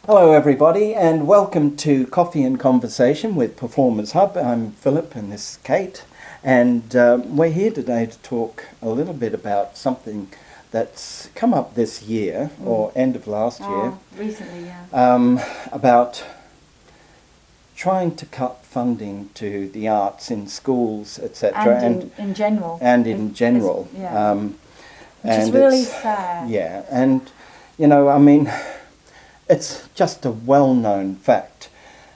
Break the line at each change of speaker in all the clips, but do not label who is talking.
Hello everybody and welcome to Coffee and Conversation with Performers Hub. I'm Philip and this is Kate, and we're here today to talk a little bit about something that's come up this year or end of last year.
Recently, yeah.
About trying to cut funding to the arts in schools, etc.
And in general.
And in general.
Yeah. Which
and
is really sad.
Yeah, and you know, I mean, it's just a well-known fact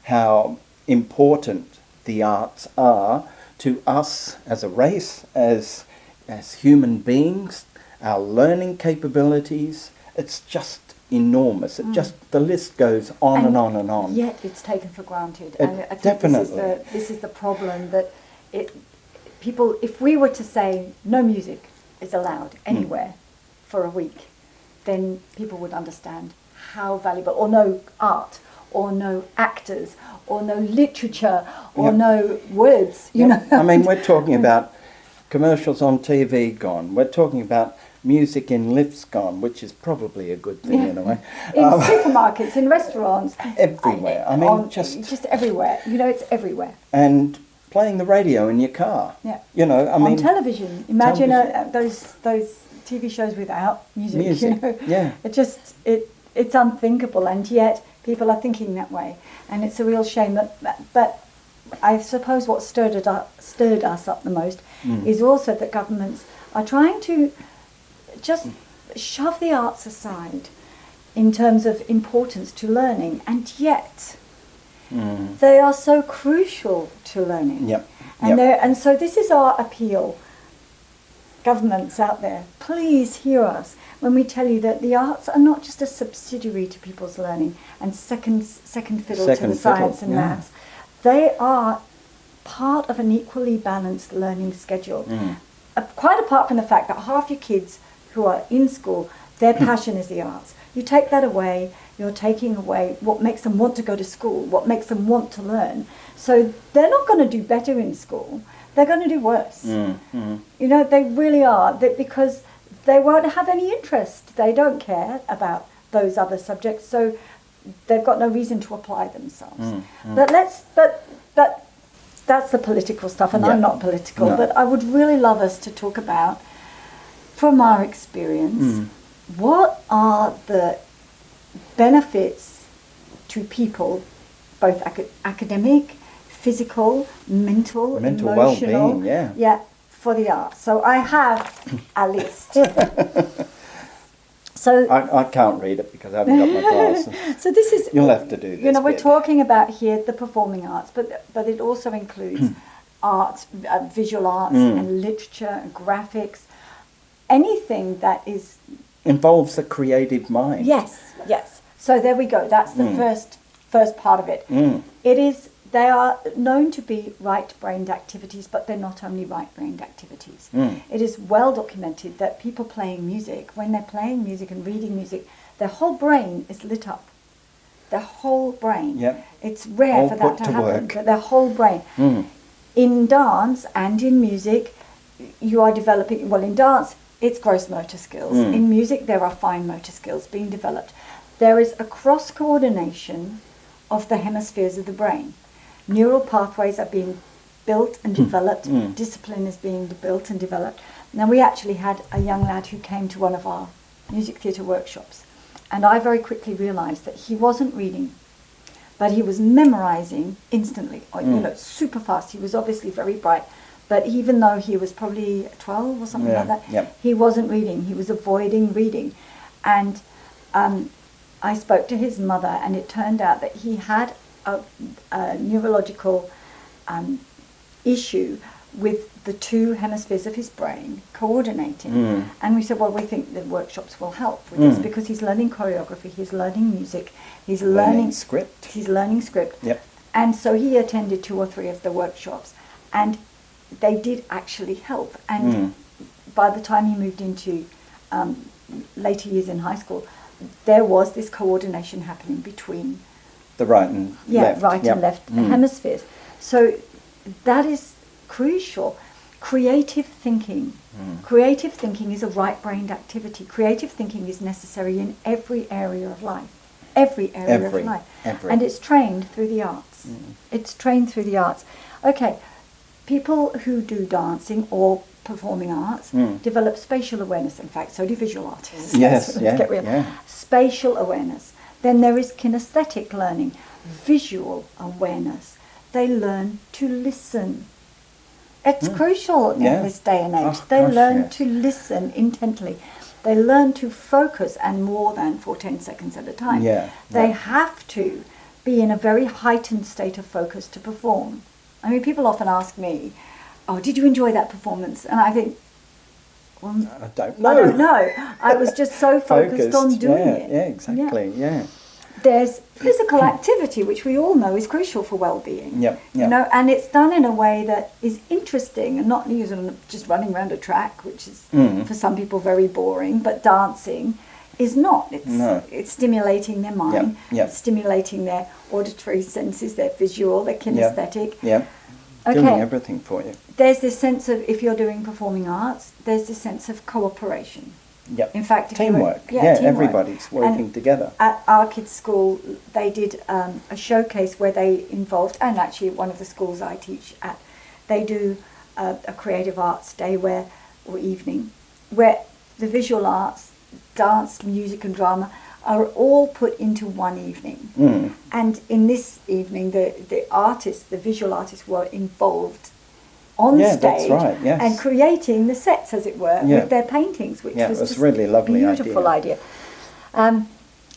how important the arts are to us as a race, as human beings, our learning capabilities. It's just enormous. It just, the list goes on and on and on.
Yet it's taken for granted.
It
And I think
definitely.
this is the problem, that people, if we were to say no music is allowed anywhere for a week, then people would understand how valuable, or no art, or no actors, or no literature, or no words, you know.
I mean, we're talking about commercials on TV gone. We're talking about music in lifts gone, which is probably a good thing in a way.
In supermarkets, in restaurants.
Everywhere. I mean,
just everywhere. You know, it's everywhere.
And playing the radio in your car.
Yeah.
You know, I mean...
On television. Imagine those TV shows without music. You know?
Yeah.
It's unthinkable, and yet people are thinking that way, and it's a real shame. But I suppose what stirred us up the most is also that governments are trying to just shove the arts aside in terms of importance to learning, and yet they are so crucial to learning.
Yep.
And so this is our appeal. Governments out there, please hear us when we tell you that the arts are not just a subsidiary to people's learning and second fiddle to the science and maths. They are part of an equally balanced learning schedule. Quite apart from the fact that half your kids who are in school, their passion is the arts. You take that away, you're taking away what makes them want to go to school, what makes them want to learn. So they're not going to do better in school. They're going to do worse. You know, they really are, because they won't have any interest. They don't care about those other subjects, so they've got no reason to apply themselves. But that's the political stuff, and I'm not political, but I would really love us to talk about, from our experience, what are the benefits to people, both academic, physical, mental, emotional,
well-being,
for the arts. So I have a list. So
I can't read it because I haven't got my glasses.
So this is...
You'll have to do this.
You know, we're talking about here the performing arts, but it also includes art, visual arts and literature and graphics, anything that is...
Involves the creative mind.
Yes. So there we go. That's the first part of it. It is... They are known to be right-brained activities, but they're not only right-brained activities. It is well documented that people playing music, when they're playing music and reading music, their whole brain is lit up. Their whole brain.
Yep.
It's rare
All
for that
put
to
to
happen,
work.
but their whole brain. In dance and in music, you are developing... Well, in dance, it's gross motor skills. In music, there are fine motor skills being developed. There is a cross-coordination of the hemispheres of the brain. Neural pathways are being built and developed. Discipline is being built and developed. Now, we actually had a young lad who came to one of our music theatre workshops, and I very quickly realised that he wasn't reading, but he was memorising instantly, you know, super fast. He was obviously very bright, but even though he was probably 12 or something like that, he wasn't reading. He was avoiding reading. And I spoke to his mother, and it turned out that he had a neurological issue with the two hemispheres of his brain coordinating. And we said, well, we think the workshops will help with this, because he's learning choreography, he's learning music, he's learning
script.
He's learning script.
Yep.
And so he attended 2 or 3 of the workshops, and they did actually help. And by the time he moved into later years in high school, there was this coordination happening between
The right and left.
And left hemispheres. So that is crucial. Creative thinking. Creative thinking is a right-brained activity. Creative thinking is necessary in every area of life. every area of life.
Every.
And it's trained through the arts. It's trained through the arts. Okay, people who do dancing or performing arts develop spatial awareness. In fact, so do visual artists.
Yes,
Let's get real.
yeah.
Spatial awareness. Then there is kinesthetic learning, visual awareness. They learn to listen. It's crucial in this day and age.
Oh,
They
gosh,
learn
yes.
to listen intently. They learn to focus, and more than for 10 seconds at a time.
Yeah,
They
yeah.
have to be in a very heightened state of focus to perform. I mean, people often ask me, "Oh, did you enjoy that performance?" And I think, well,
I don't know.
I don't know. I was just so focused on doing it.
Yeah, exactly. Yeah.
There's physical activity, which we all know is crucial for well-being.
Yep,
You
yep.
know, and it's done in a way that is interesting and not using just running around a track, which is for some people very boring. But dancing is not. It's stimulating their mind.
yep.
It's stimulating their auditory senses, their visual, their kinesthetic.
Yeah.
Okay.
Doing everything for you.
There's this sense of, if you're doing performing arts, there's this sense of cooperation.
Yep.
In fact, if you were-
Teamwork.
yeah, teamwork.
Everybody's working
And
together.
At our kids' school, they did a showcase where they involved, and actually one of the schools I teach at, they do a creative arts day or evening, where the visual arts, dance, music and drama are all put into one evening. And in this evening, the artists, the visual artists were involved on
Yeah,
stage
that's right, yes.
and creating the sets, as it were,
Yeah.
with their paintings, which
Yeah,
was
it was
just
really lovely
beautiful idea.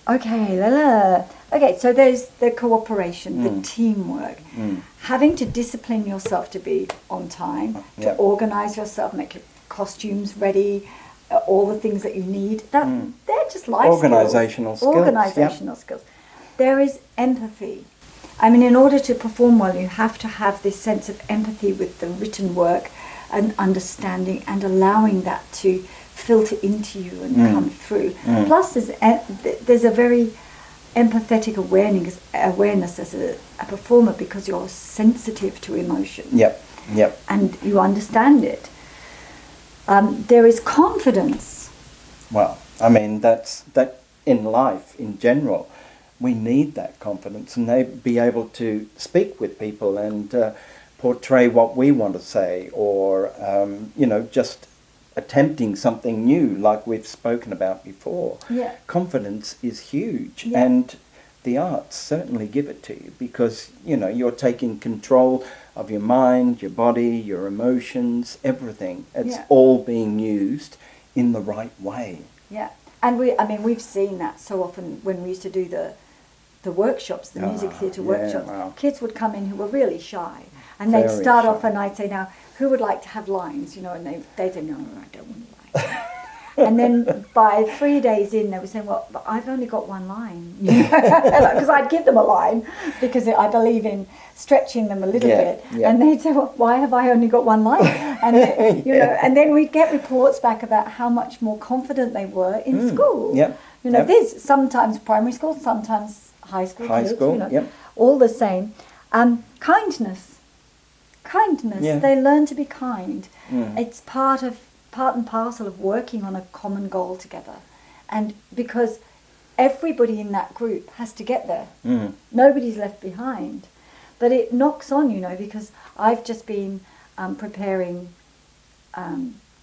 Okay, so there's the cooperation, the teamwork, having to discipline yourself to be on time, to
Yeah.
organise yourself, make your costumes ready, all the things that you need. They're just life
Organisational skills, yep.
Organisational skills. There is empathy. I mean, in order to perform well, you have to have this sense of empathy with the written work and understanding and allowing that to filter into you and come through. Plus, there's a very empathetic awareness as a performer, because you're sensitive to emotion.
Yep.
And you understand it. There is confidence.
Well, I mean, that in life in general, we need that confidence, and they be able to speak with people and portray what we want to say, or just attempting something new, like we've spoken about before.
Yeah.
Confidence is huge,
Yeah.
and the arts certainly give it to you, because you're taking control of your mind, your body, your emotions, everything. It's all being used in the right way.
Yeah, and we've seen that so often when we used to do the workshops, the music theatre workshops.
Wow.
Kids would come in who were really shy, and they'd
Very
start
shy.
off, and I'd say, "Now, who would like to have lines?" And they'd say, "No, I don't want lines." And then by 3 days in, they were saying, "Well, but I've only got one line," because I'd give them a line, because I believe in stretching them a little bit.
Yeah.
And they'd say, "Well, why have I only got one line?" And and then we'd get reports back about how much more confident they were in school.
Yep.
There's sometimes primary school, sometimes high school
High
kids,
school, yep.
all the same. Kindness.
Yeah.
They learn to be kind. It's part and parcel of working on a common goal together. And because everybody in that group has to get there. Nobody's left behind. But it knocks on, because I've just been preparing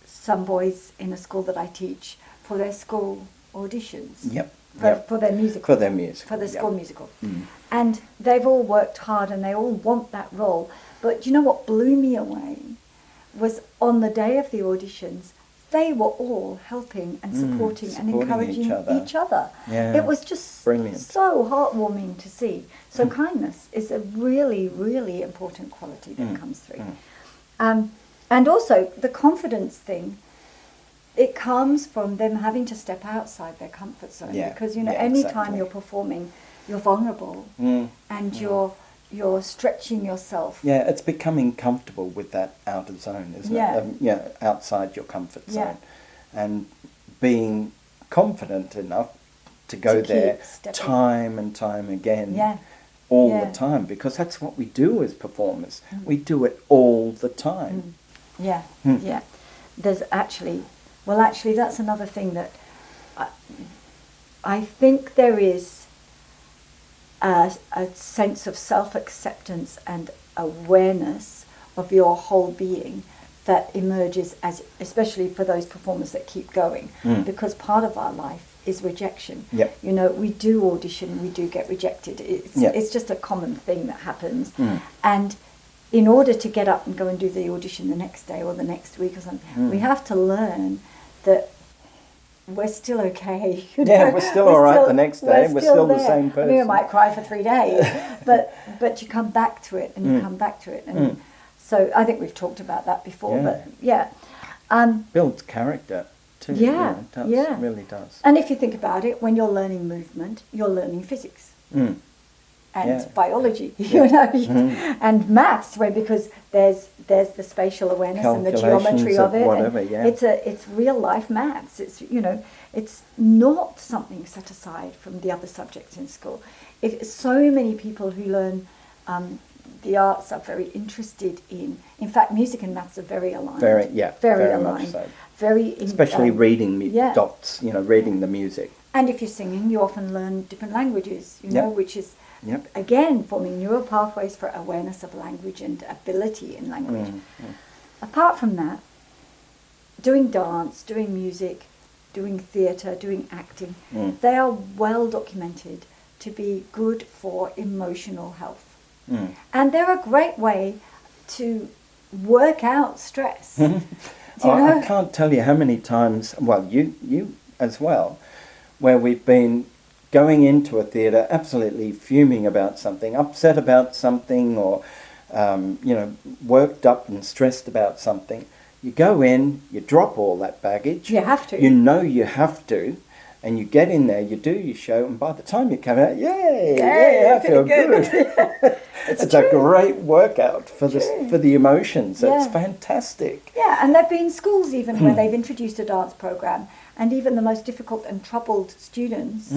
some boys in a school that I teach for their school auditions.
Yep.
For their musical.
For their musical.
For their
yep.
school musical. And they've all worked hard and they all want that role. But you know what blew me away was on the day of the auditions, they were all helping and supporting and encouraging each other.
Yeah.
It was just
Brilliant.
so heartwarming to see. So kindness is a really, really important quality that comes through. And also the confidence thing, it comes from them having to step outside their comfort zone.
Yeah.
Because,
Yeah,
any time
exactly.
you're performing, you're vulnerable and you're stretching yourself.
Yeah, it's becoming comfortable with that outer zone, isn't it? Outside your comfort zone. And being confident enough to go there time and time again. All the time, because that's what we do as performers. We do it all the time.
Yeah. There's actually, that's another thing that I think there is a sense of self-acceptance and awareness of your whole being that emerges, as especially for those performers that keep going, because part of our life is rejection.
Yep.
You know, we do audition, we do get rejected. It's just a common thing that happens. And in order to get up and go and do the audition the next day or the next week or something, we have to learn that we're still okay.
We're still all right the next day. We're still the same person.
I mean, I might cry for 3 days, but you come back to it, and you come back to it. And so I think we've talked about that before, but
builds character too.
Yeah,
it does.
yeah.
It really does.
And if you think about it, when you're learning movement, you're learning physics. And biology, you know, and maths, because there's the spatial awareness and the geometry of it.
Whatever,
it's real life maths. It's, you know, it's not something set aside from the other subjects in school. So many people who learn the arts are very interested in. In fact, music and maths are very aligned.
Very
aligned.
much so.
Especially
reading dots. You know, reading the music.
And if you're singing, you often learn different languages. You know, which is. Again, forming neural pathways for awareness of language and ability in language. Apart from that, doing dance, doing music, doing theatre, doing acting, they are well documented to be good for emotional health. And they're a great way to work out stress. Do you know?
I can't tell you how many times, well, you as well, where we've been going into a theatre absolutely fuming about something, upset about something, or worked up and stressed about something. You go in, you drop all that baggage.
You have to.
You know you have to, and you get in there, you do your show, and by the time you come out, I feel good. It's a great workout for the emotions. It's fantastic.
Yeah, and there've been schools even where they've introduced a dance program, and even the most difficult and troubled students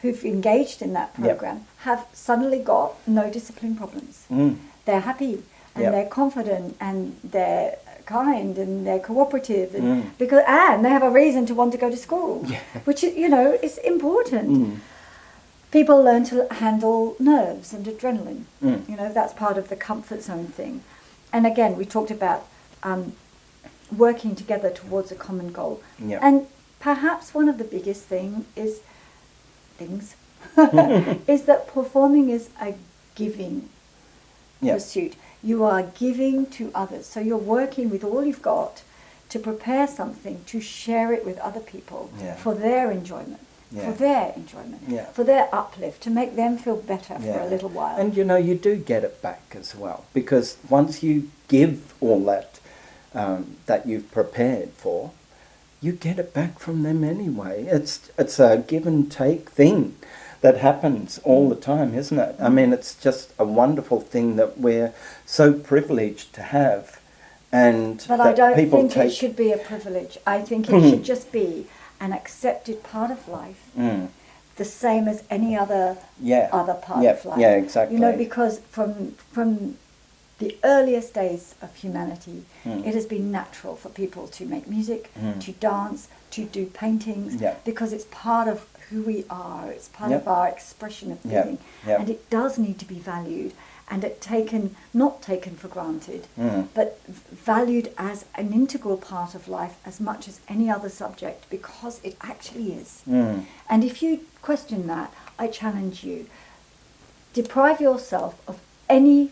who've engaged in that program have suddenly got no discipline problems. They're happy and they're confident and they're kind and they're cooperative and and they have a reason to want to go to school, which is important. People learn to handle nerves and adrenaline. You know, that's part of the comfort zone thing. And again, we talked about working together towards a common goal. And perhaps one of the biggest things is that performing is a giving pursuit. You are giving to others. So you're working with all you've got to prepare something, to share it with other people for their enjoyment, for their uplift, to make them feel better for a little while.
And you do get it back as well, because once you give all that that you've prepared for, you get it back from them anyway. It's a give and take thing that happens all the time, isn't it? I mean, it's just a wonderful thing that we're so privileged to have.
But I don't think it should be a privilege. I think it should just be an accepted part of life, the same as any other part of life.
Yeah, exactly.
You know, because from the earliest days of humanity, it has been natural for people to make music, to dance, to do paintings, because it's part of who we are. It's part of our expression of being, and it does need to be valued and not taken for granted, but valued as an integral part of life as much as any other subject, because it actually is. And if you question that, I challenge you: deprive yourself of any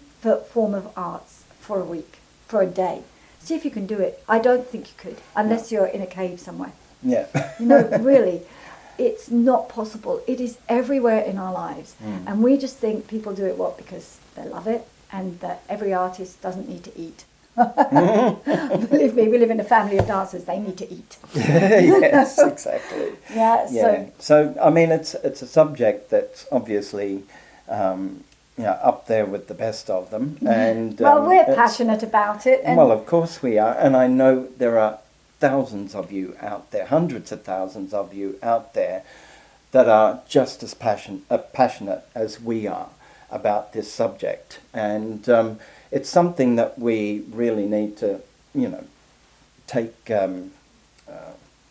form of arts for a week, for a day. See if you can do it. I don't think you could, unless you're in a cave somewhere. You know, really, it's not possible. It is everywhere in our lives. And we just think people do it, because they love it, and that every artist doesn't need to eat. Believe me, we live in a family of dancers. They need to eat.
Yes, exactly. So I mean, it's a subject that's obviously up there with the best of them, and
we're passionate about it. And
of course we are, and I know there are thousands of you out there, hundreds of thousands of you out there, that are just as passionate as we are about this subject, and it's something that we really need to, take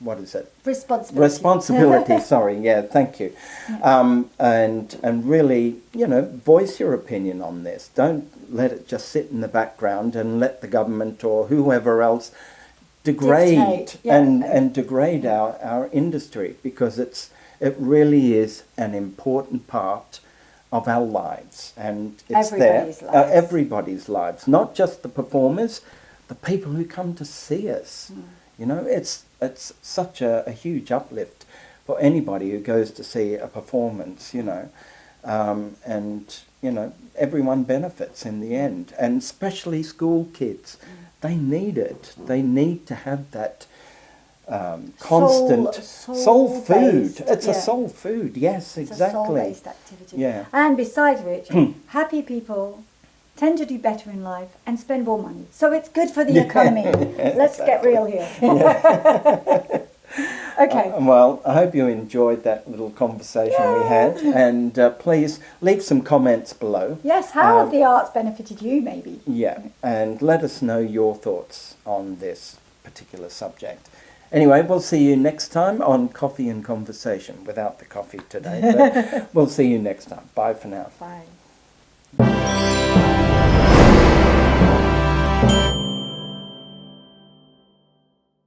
what is it?
Responsibility.
Responsibility, sorry, yeah, thank you. And really, voice your opinion on this. Don't let it just sit in the background and let the government or whoever else degrade
Dictate, yeah.
and degrade our industry, because it really is an important part of our lives, and it's everybody's lives, not just the performers, the people who come to see us. It's such a huge uplift for anybody who goes to see a performance, and everyone benefits in the end, and especially school kids. They need it. They need to have that constant soul food. It's a soul food. Yes,
it's
exactly.
a soul-based activity.
Yeah.
And besides which, happy people tend to do better in life and spend more money. So it's good for the economy. Let's get real here. Okay.
Well, I hope you enjoyed that little conversation we had, and please leave some comments below.
Yes, how have the arts benefited you, maybe?
Yeah, and let us know your thoughts on this particular subject. Anyway, we'll see you next time on Coffee and Conversation, without the coffee today, but we'll see you next time. Bye for now.
Bye.